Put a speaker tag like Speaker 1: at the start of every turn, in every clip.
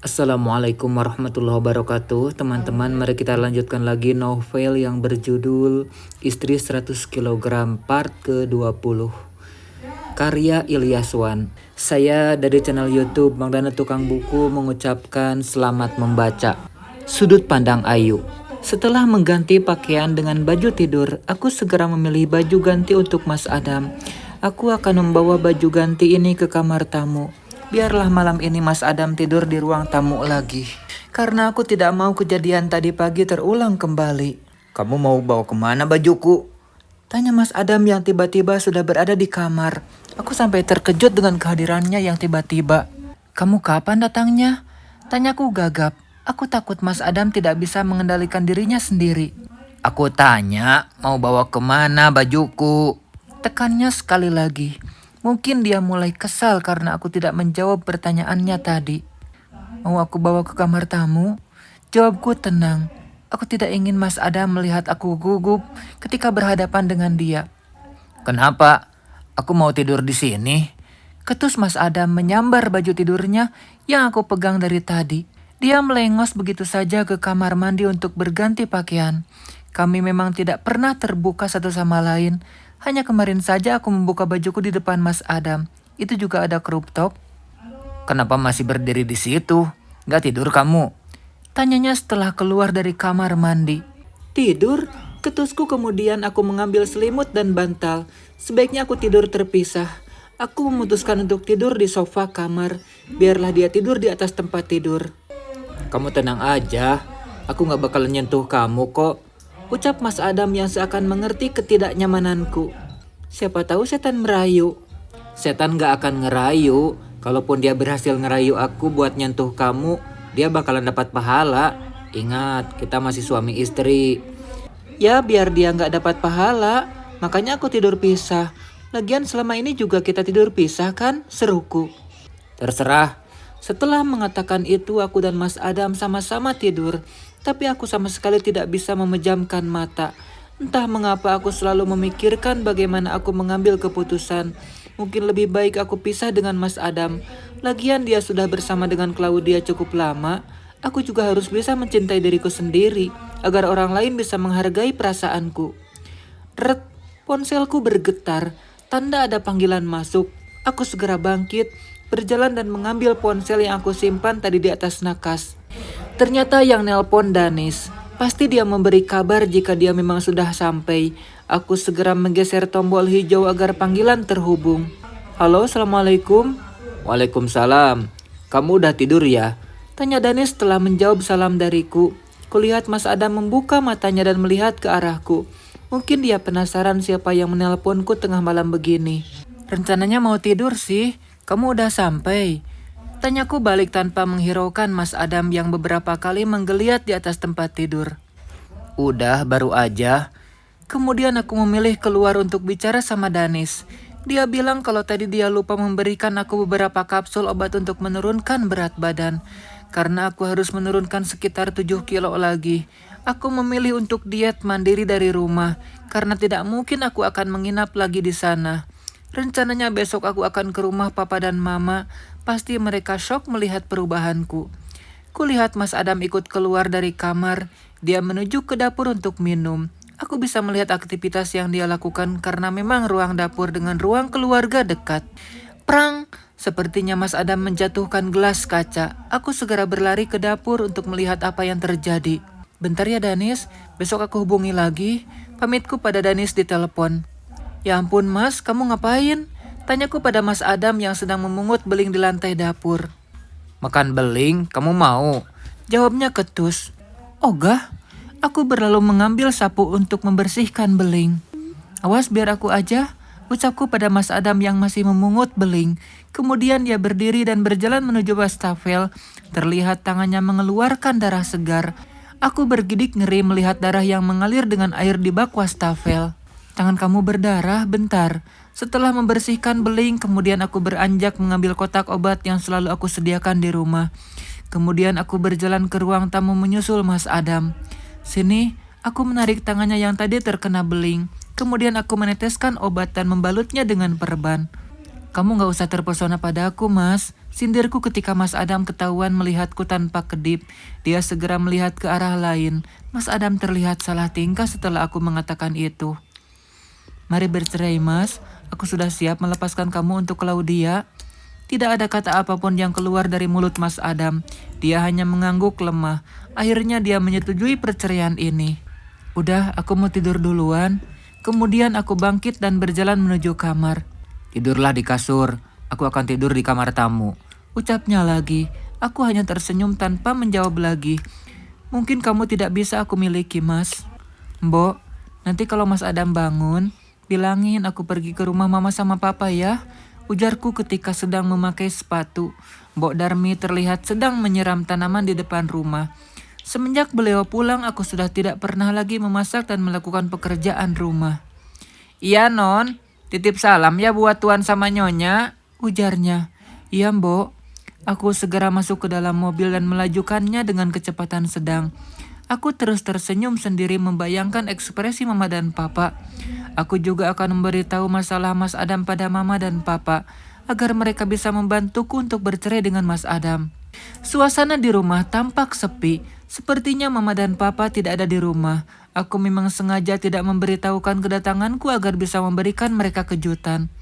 Speaker 1: Assalamualaikum warahmatullahi wabarakatuh. Teman-teman, mari kita lanjutkan lagi novel yang berjudul Istri 100 kg part ke-20 karya Ilyaswan. Saya dari channel YouTube Bang Dana Tukang Buku mengucapkan selamat membaca. Sudut pandang Ayu. Setelah mengganti pakaian dengan baju tidur, aku segera memilih baju ganti untuk Mas Adam. Aku akan membawa baju ganti ini ke kamar tamu. Biarlah malam ini Mas Adam tidur di ruang tamu lagi. Karena aku tidak mau kejadian tadi pagi terulang kembali. Kamu mau bawa kemana bajuku? Tanya Mas Adam yang tiba-tiba sudah berada di kamar. Aku sampai terkejut dengan kehadirannya yang tiba-tiba. Kamu kapan datangnya? Tanyaku gagap. Aku takut Mas Adam tidak bisa mengendalikan dirinya sendiri. Aku tanya, mau bawa kemana bajuku? Tekannya sekali lagi. Mungkin dia mulai kesal karena aku tidak menjawab pertanyaannya tadi. Mau aku bawa ke kamar tamu? Jawabku tenang. Aku tidak ingin Mas Adam melihat aku gugup ketika berhadapan dengan dia. Kenapa? Aku mau tidur di sini. Ketus Mas Adam menyambar baju tidurnya yang aku pegang dari tadi. Dia melengos begitu saja ke kamar mandi untuk berganti pakaian. Kami memang tidak pernah terbuka satu sama lain. Hanya kemarin saja aku membuka bajuku di depan Mas Adam. Itu juga ada crop top. Kenapa masih berdiri di situ? Gak tidur kamu? Tanyanya setelah keluar dari kamar mandi. Tidur? Ketusku kemudian aku mengambil selimut dan bantal. Sebaiknya aku tidur terpisah. Aku memutuskan untuk tidur di sofa kamar. Biarlah dia tidur di atas tempat tidur. Kamu tenang aja. Aku gak bakal nyentuh kamu kok. Ucap Mas Adam yang seakan mengerti ketidaknyamananku. Siapa tahu setan merayu. Setan gak akan ngerayu. Kalaupun dia berhasil ngerayu aku buat nyentuh kamu, dia bakalan dapat pahala. Ingat, kita masih suami istri. Ya biar dia gak dapat pahala, makanya aku tidur pisah. Lagian selama ini juga kita tidur pisah kan, seruku. Terserah. Setelah mengatakan itu, aku dan Mas Adam sama-sama tidur. Tapi aku sama sekali tidak bisa memejamkan mata. Entah mengapa aku selalu memikirkan bagaimana aku mengambil keputusan. Mungkin lebih baik aku pisah dengan Mas Adam. Lagian dia sudah bersama dengan Claudia cukup lama. Aku juga harus bisa mencintai diriku sendiri agar orang lain bisa menghargai perasaanku. Ret, ponselku bergetar. Tanda ada panggilan masuk. Aku segera bangkit, berjalan dan mengambil ponsel yang aku simpan tadi di atas nakas. Ternyata yang nelpon Danis. Pasti dia memberi kabar jika dia memang sudah sampai. Aku segera menggeser tombol hijau agar panggilan terhubung. Halo, assalamualaikum. Waalaikumsalam. Kamu udah tidur ya? Tanya Danis setelah menjawab salam dariku. Kulihat Mas Adam membuka matanya dan melihat ke arahku. Mungkin dia penasaran siapa yang menelponku tengah malam begini. Rencananya mau tidur sih. Kamu udah sampai? Tanyaku balik tanpa menghiraukan Mas Adam yang beberapa kali menggeliat di atas tempat tidur. Udah, baru aja. Kemudian aku memilih keluar untuk bicara sama Danis. Dia bilang kalau tadi dia lupa memberikan aku beberapa kapsul obat untuk menurunkan berat badan. Karena aku harus menurunkan sekitar 7 kilo lagi. Aku memilih untuk diet mandiri dari rumah. Karena tidak mungkin aku akan menginap lagi di sana. Rencananya besok aku akan ke rumah papa dan mama. Pasti mereka syok melihat perubahanku. Kulihat Mas Adam ikut keluar dari kamar. Dia menuju ke dapur untuk minum. Aku bisa melihat aktivitas yang dia lakukan karena memang ruang dapur dengan ruang keluarga dekat. Prang! Sepertinya Mas Adam menjatuhkan gelas kaca. Aku segera berlari ke dapur untuk melihat apa yang terjadi. Bentar ya Danis, besok aku hubungi lagi. Pamitku pada Danis di telepon. Ya ampun Mas, kamu ngapain? Tanyaku pada Mas Adam yang sedang memungut beling di lantai dapur. Makan beling, kamu mau? Jawabnya ketus. Ogah, aku berlalu mengambil sapu untuk membersihkan beling. Awas biar aku aja, ucapku pada Mas Adam yang masih memungut beling. Kemudian dia berdiri dan berjalan menuju wastafel. Terlihat tangannya mengeluarkan darah segar. Aku bergidik ngeri melihat darah yang mengalir dengan air di bak wastafel. Tangan kamu berdarah, bentar. Setelah membersihkan beling, kemudian aku beranjak mengambil kotak obat yang selalu aku sediakan di rumah. Kemudian aku berjalan ke ruang tamu menyusul Mas Adam. Sini, aku menarik tangannya yang tadi terkena beling. Kemudian aku meneteskan obat dan membalutnya dengan perban. Kamu gak usah terpesona pada aku, Mas. Sindirku ketika Mas Adam ketahuan melihatku tanpa kedip. Dia segera melihat ke arah lain. Mas Adam terlihat salah tingkah setelah aku mengatakan itu. Mari bercerai, Mas. Aku sudah siap melepaskan kamu untuk Claudia. Tidak ada kata apapun yang keluar dari mulut Mas Adam. Dia hanya mengangguk lemah. Akhirnya dia menyetujui perceraian ini. Udah, aku mau tidur duluan. Kemudian aku bangkit dan berjalan menuju kamar. Tidurlah di kasur. Aku akan tidur di kamar tamu. Ucapnya lagi. Aku hanya tersenyum tanpa menjawab lagi. Mungkin kamu tidak bisa aku miliki, Mas. Mbok, nanti kalau Mas Adam bangun, bilangin aku pergi ke rumah mama sama papa ya. Ujarku ketika sedang memakai sepatu. Mbok Darmi terlihat sedang menyiram tanaman di depan rumah. Semenjak beliau pulang, aku sudah tidak pernah lagi memasak dan melakukan pekerjaan rumah. Iya, Non. Titip salam ya buat Tuan sama Nyonya, ujarnya. Iya, Mbok. Aku segera masuk ke dalam mobil dan melajukannya dengan kecepatan sedang. Aku terus tersenyum sendiri membayangkan ekspresi Mama dan Papa. Aku juga akan memberitahu masalah Mas Adam pada Mama dan Papa, agar mereka bisa membantuku untuk bercerai dengan Mas Adam. Suasana di rumah tampak sepi. Sepertinya Mama dan Papa tidak ada di rumah. Aku memang sengaja tidak memberitahukan kedatanganku agar bisa memberikan mereka kejutan.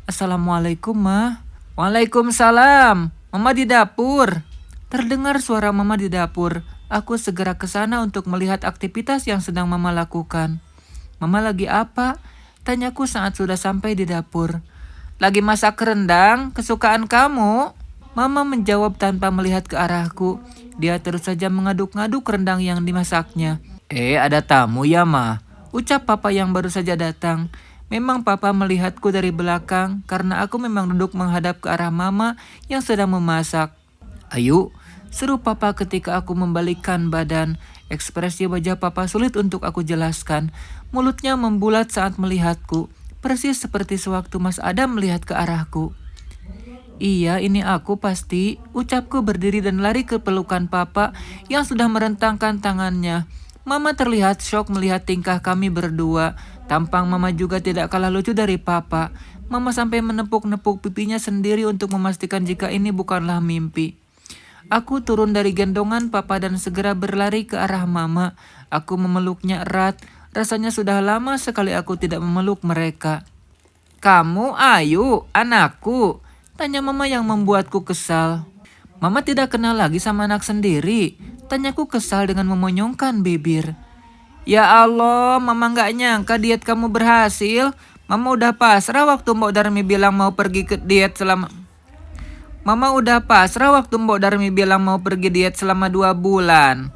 Speaker 1: Assalamualaikum, Ma. Waalaikumsalam. Mama di dapur. Terdengar suara Mama di dapur. Aku segera ke sana untuk melihat aktivitas yang sedang Mama lakukan. Mama lagi apa? Tanyaku saat sudah sampai di dapur. Lagi masak rendang, kesukaan kamu. Mama menjawab tanpa melihat ke arahku. Dia terus saja mengaduk-ngaduk rendang yang dimasaknya. Ada tamu ya, Ma? Ucap Papa yang baru saja datang. Memang Papa melihatku dari belakang karena aku memang duduk menghadap ke arah Mama yang sedang memasak. Ayo, seru Papa ketika aku membalikkan badan. Ekspresi wajah Papa sulit untuk aku jelaskan. Mulutnya membulat saat melihatku. Persis seperti sewaktu Mas Adam melihat ke arahku. Iya, ini aku pasti, ucapku berdiri dan lari ke pelukan Papa yang sudah merentangkan tangannya. Mama terlihat syok melihat tingkah kami berdua. Tampang Mama juga tidak kalah lucu dari Papa. Mama sampai menepuk-nepuk pipinya sendiri untuk memastikan jika ini bukanlah mimpi. Aku turun dari gendongan Papa dan segera berlari ke arah Mama. Aku memeluknya erat. Rasanya sudah lama sekali aku tidak memeluk mereka. Kamu, Ayu, anakku, tanya Mama yang membuatku kesal. Mama tidak kenal lagi sama anak sendiri, tanyaku kesal dengan memonyongkan bibir. Ya Allah, Mama gak nyangka diet kamu berhasil. Mama udah pasrah waktu Mbok Darmi bilang mau pergi ke diet selama... Mama udah pasrah waktu Mbok Darmi bilang mau pergi diet selama 2 bulan.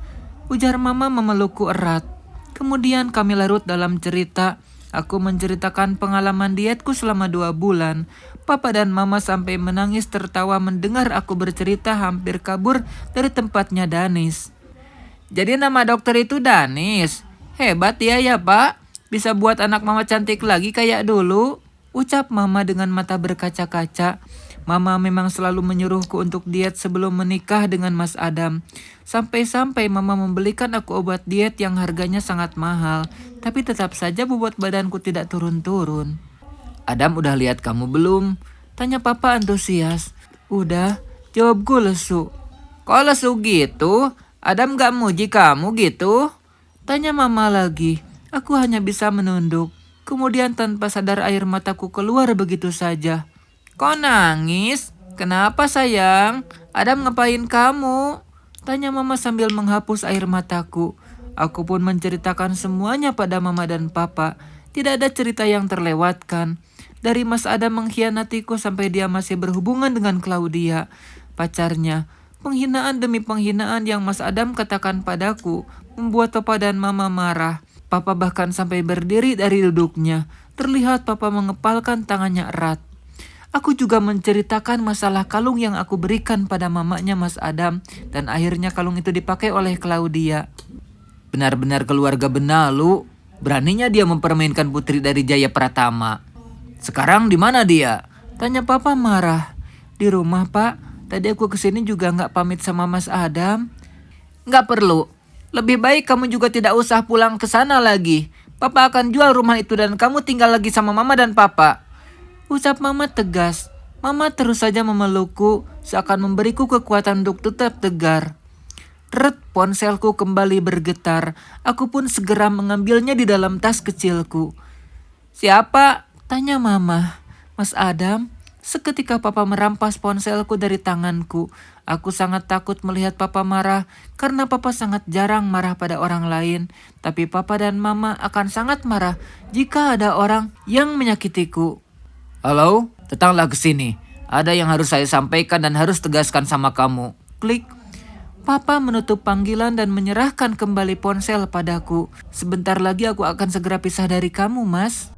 Speaker 1: Ujar Mama memelukku erat. Kemudian kami larut dalam cerita. Aku menceritakan pengalaman dietku selama 2 bulan. Papa dan Mama sampai menangis tertawa mendengar aku bercerita hampir kabur dari tempatnya Danis. Jadi nama dokter itu Danis. Hebat ya Pak. Bisa buat anak Mama cantik lagi kayak dulu. Ucap Mama dengan mata berkaca-kaca. Mama memang selalu menyuruhku untuk diet sebelum menikah dengan Mas Adam. Sampai-sampai Mama membelikan aku obat diet yang harganya sangat mahal. Tapi tetap saja bobot badanku tidak turun-turun. Adam udah lihat kamu belum? Tanya Papa antusias. Udah, jawabku lesu. Kok lesu gitu? Adam gak muji kamu gitu? Tanya Mama lagi. Aku hanya bisa menunduk. Kemudian tanpa sadar air mataku keluar begitu saja. Kok nangis? Kenapa sayang? Adam ngapain kamu? Tanya Mama sambil menghapus air mataku. Aku pun menceritakan semuanya pada Mama dan Papa. Tidak ada cerita yang terlewatkan. Dari Mas Adam mengkhianatiku sampai dia masih berhubungan dengan Claudia, pacarnya. Penghinaan demi penghinaan yang Mas Adam katakan padaku membuat Papa dan Mama marah. Papa bahkan sampai berdiri dari duduknya. Terlihat Papa mengepalkan tangannya erat. Aku juga menceritakan masalah kalung yang aku berikan pada mamanya Mas Adam dan akhirnya kalung itu dipakai oleh Claudia. Benar-benar keluarga benalu. Beraninya dia mempermainkan putri dari Jaya Pratama. Sekarang di mana dia? Tanya Papa marah. Di rumah, Pak. Tadi aku kesini juga nggak pamit sama Mas Adam. Nggak perlu. Lebih baik kamu juga tidak usah pulang ke sana lagi. Papa akan jual rumah itu dan kamu tinggal lagi sama Mama dan Papa. Ucap Mama tegas. Mama terus saja memelukku, seakan memberiku kekuatan untuk tetap tegar. Ret, ponselku kembali bergetar. Aku pun segera mengambilnya di dalam tas kecilku. "Siapa?" tanya Mama. "Mas Adam." Seketika Papa merampas ponselku dari tanganku. Aku sangat takut melihat Papa marah karena Papa sangat jarang marah pada orang lain. Tapi Papa dan Mama akan sangat marah jika ada orang yang menyakitiku. "Halo, datanglah ke sini. Ada yang harus saya sampaikan dan harus tegaskan sama kamu." Klik. Papa menutup panggilan dan menyerahkan kembali ponsel padaku. "Sebentar lagi aku akan segera pisah dari kamu, Mas."